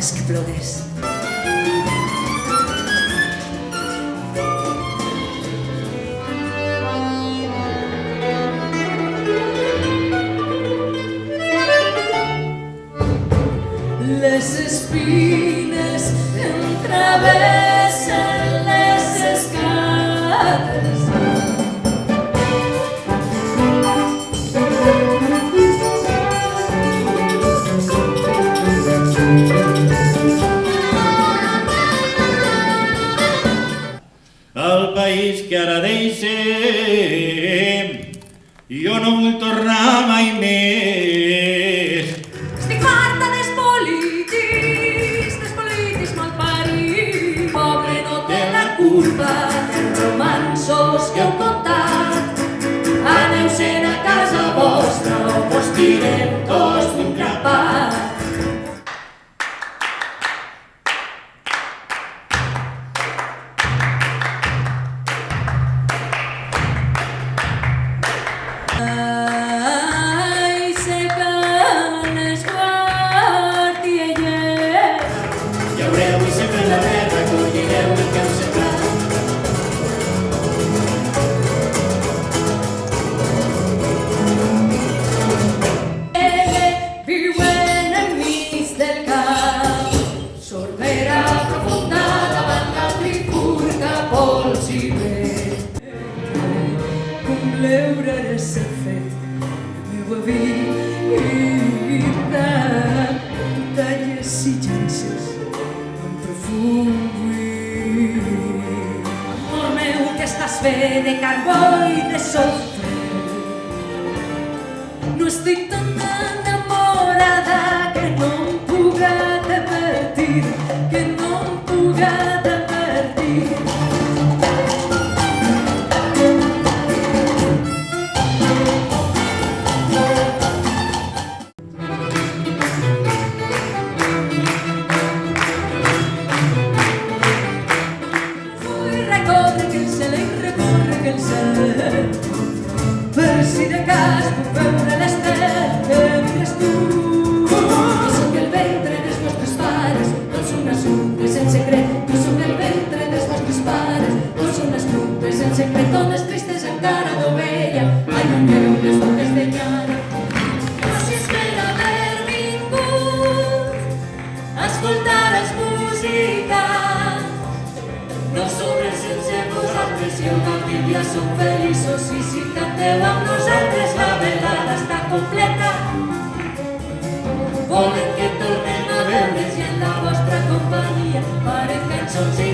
ganes que plores. Les espines travessen les escales. El país que ara deixem, jo no vull tornar mai més. Estic farta dels polítics malparits. Pobre no té la culpa dels romanços que heu contat. Aneu-se'n a casa vostra o vos tirem tots d'un grapat. Ai, secant els guardiellers. Llaureu i sempre la terra, collireu el que heu sembrat. Viuen enmig del camp, sordera profunda davant la trifurca pols i vent. Com l'eure s'ha fet la meua vida, talles i llances amb profund buit. Amor meu, que estàs fet de carbó i de sofre, no estic tan enamorada que no em puga divertir, que no em puga divertir. Vull recórrer que el cel i recórrer que el cel, per si de cas puc veure l'estel que mires tu. Jo soc el ventre dels vostres pares, tots un assumpte en secret. Jo soc el ventre dels vostres pares, tots un assumpte en secret. Dones tristes encara d'ovella, ai, no mireu les boques de llana. Gràcies per haver vingut a escoltar els musicants. No sobra sense vosaltres i una dia som feliços i si canteu amb nosaltres la velada està completa. Volem que tornem a veure's i en la vostra companyia farem cançons i